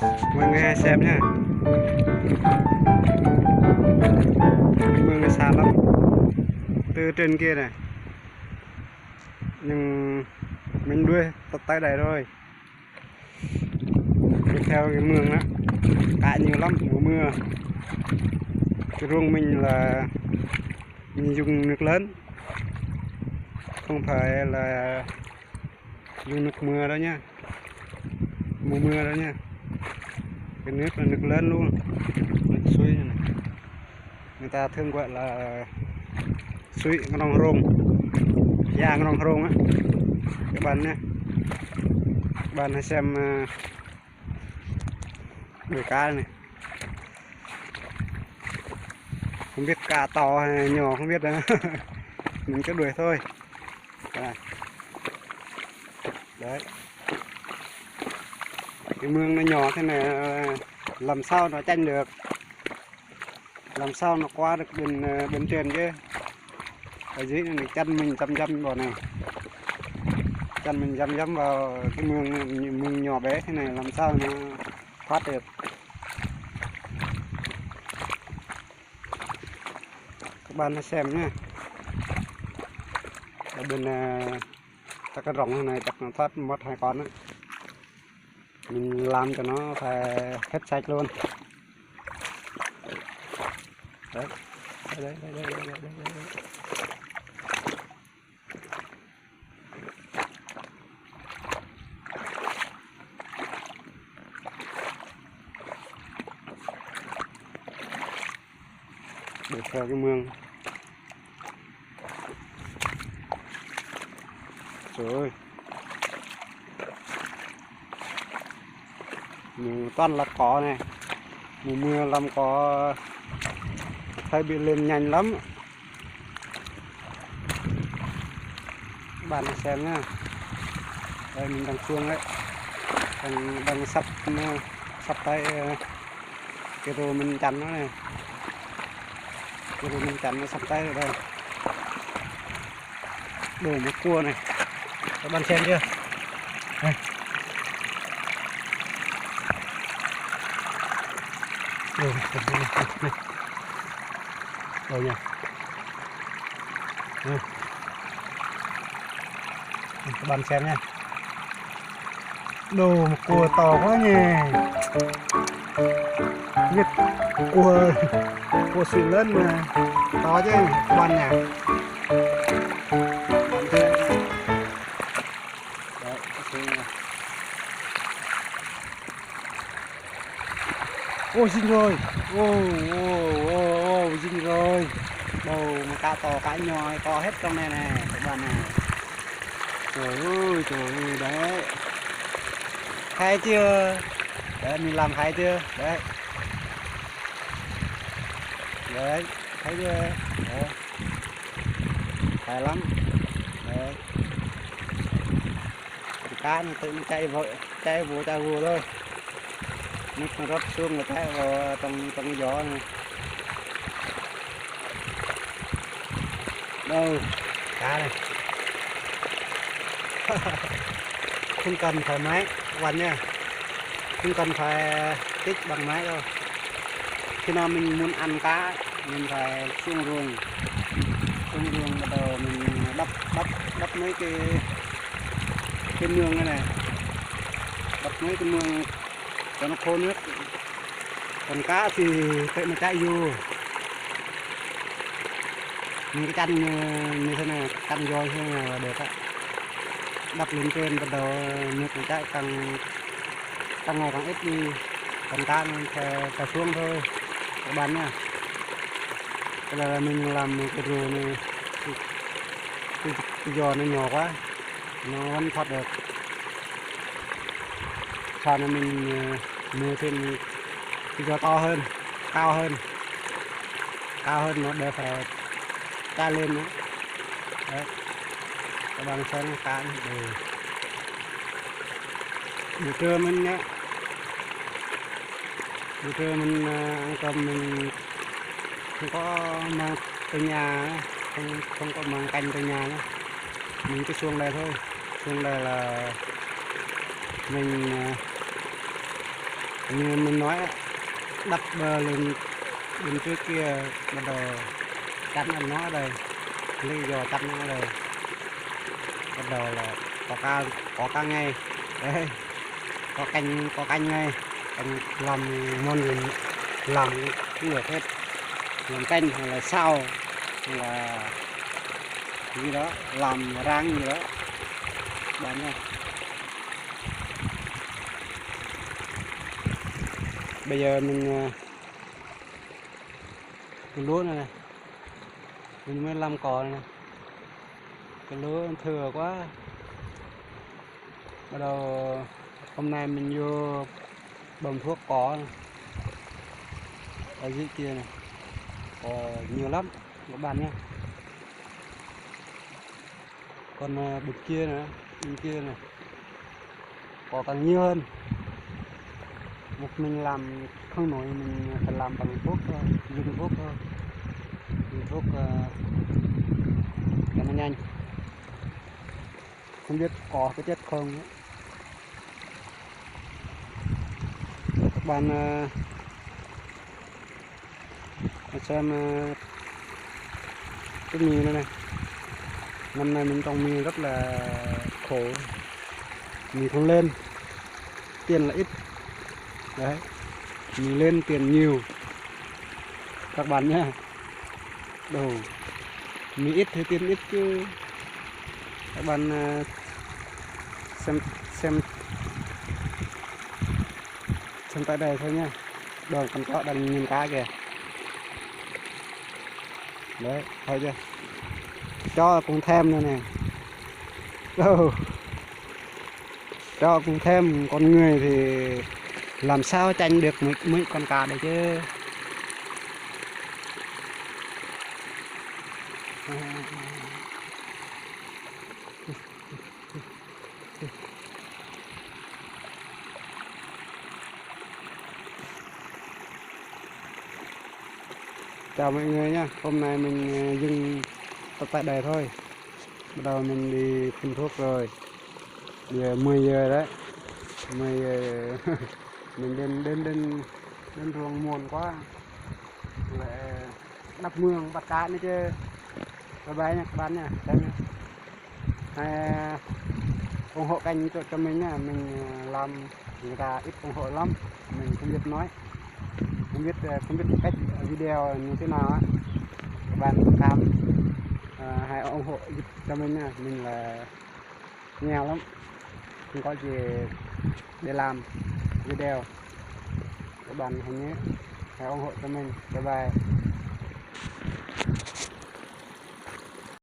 mọi người xem nha. Mương này xa lắm, từ trên kia này, nhưng mình đuôi tận tay đây rồi. Tiếp theo cái mương đó cá nhiều lắm, mùa mưa. Cái ruộng mình là mình dùng nước lớn, không phải là dùng nước mưa đó nha, mùa mưa đó nha. Cái nước là nước lớn luôn, nước suối này. Người ta thường gọi là suối Ngon Rong, giang Ngon Rong á các bạn nhé. Các bạn hãy xem đuôi cá này, không biết cá to hay nhỏ không biết nữa. Mình cứ đuổi thôi. Đấy, cái mương nó nhỏ thế này làm sao nó tranh được, làm sao nó qua được bên trên chứ. Ở dưới này chân mình chăm vào này, chân mình chăm vào cái mương nhỏ bé thế này làm sao nó thoát được. Các bạn hãy xem nhé. Ở bên các cái rộng này chắc nó thoát mất 2 con đó. Mình làm cho nó phải hết sạch luôn. Đấy, đấy. Để theo cái mương. Trời ơi, toàn là cỏ này, mùa mưa làm cỏ thấy bị lên nhanh lắm. Các bạn xem nhá, đây mình đang xuông đấy, đang sắp tay cái rô mình chắn nó này, cái rô mình chắn nó sắp tay rồi đây. Đổ một cua này, các bạn xem chưa đây. Rồi nha. Các bạn xem nha. Đồ một cua to quá nhỉ. Biết cua xuyên lớn mà to chứ các bạn nhỉ. Ôi dính rồi, dính rồi. Đầu mà cá to cá nhỏ to hết trong này nè các bạn này. Trời ơi đấy, hay chưa? Đấy mình làm hay chưa? Đấy, thấy chưa? Đấy, hay lắm. Đấy, cá nó tự nó chạy vô thôi. Nước nó rót xuống người ta vào trong gió này. Đâu cá này. Không cần phải máy các bạn nha, không cần phải kích bằng máy đâu. Khi nào mình muốn ăn cá mình phải xuống ruộng bắt đầu mình đắp mấy cái mương này, đắp mấy cái mương cho nó khô nước. Còn cá thì tự nó chạy vô. Những cái chăn như thế này, chăn voi thế này là được á. Đắp lên trên bắt đầu nước nó chạy càng ngày càng ít đi. Còn cá nó phải xuống thôi các bạn nha. Bây giờ mình làm cái rùa này, cái giò nó nhỏ quá, nó vẫn thoát được. Sau này mình mua thêm cái giò to hơn, cao hơn nó để phải ta lên nữa. Đấy, các bạn xem cá này. Buổi trưa mình nhé, buổi trưa mình ăn cơm mình không có mang từ nhà, không có mang canh từ nhà nữa. Mình cứ xuống đây thôi, xuống đây là mình như mình nói đắp bờ lên bên trước kia bắt đầu chắn nó ở đây, lý do chắn nó ở đây bắt đầu là có cá ngay đấy, có canh ngay, canh làm ngon người làm cũng được hết, làm canh hay là sao hay là gì đó, làm rang gì đó bạn nha. Bây giờ mình cái lúa này, mình mới làm cỏ này, cái lúa thừa quá, bắt đầu hôm nay mình vô bơm thuốc cỏ này. Ở dưới kia này có nhiều lắm các bạn nhé. Còn bên kia này có càng nhiều hơn. Một mình làm không nổi, mình phải làm bằng thuốc thôi, dùng thuốc thôi, dùng thuốc cho nó nhanh. Không biết có cái chất không nữa. Các bạn xem cái mì này, năm nay mình trồng mì rất là khổ, mì không lên, tiền là ít đấy, mì lên tiền nhiều các bạn nhé. Đồ mì ít thì tiền ít chứ. Các bạn xem tại đây thôi nha. Đường còn có đang nhìn cá kìa. Đấy, thấy chưa? Cho cũng thêm nữa nè. Cho cũng thêm, con người thì làm sao tranh được mấy con cá đấy chứ. Chào mọi người nha, hôm nay mình dừng tại đây thôi. Bắt đầu mình đi phun thuốc rồi. Giờ 10 giờ đấy. 10 giờ mình đến ruộng muộn quá. Lại đắp mương bắt cá nữa chứ. Bye bye nha các bạn nha. Hay ủng hộ kênh cho mình nha, mình làm người ta ít ủng hộ lắm, mình không biết nói, không biết cách video như thế nào á. Các bạn thông cảm, hãy ủng hộ giúp cho mình nha, mình là nghèo lắm, không có gì để làm video. Các bạn hãy nhớ hãy ủng hộ cho mình. Bye bye.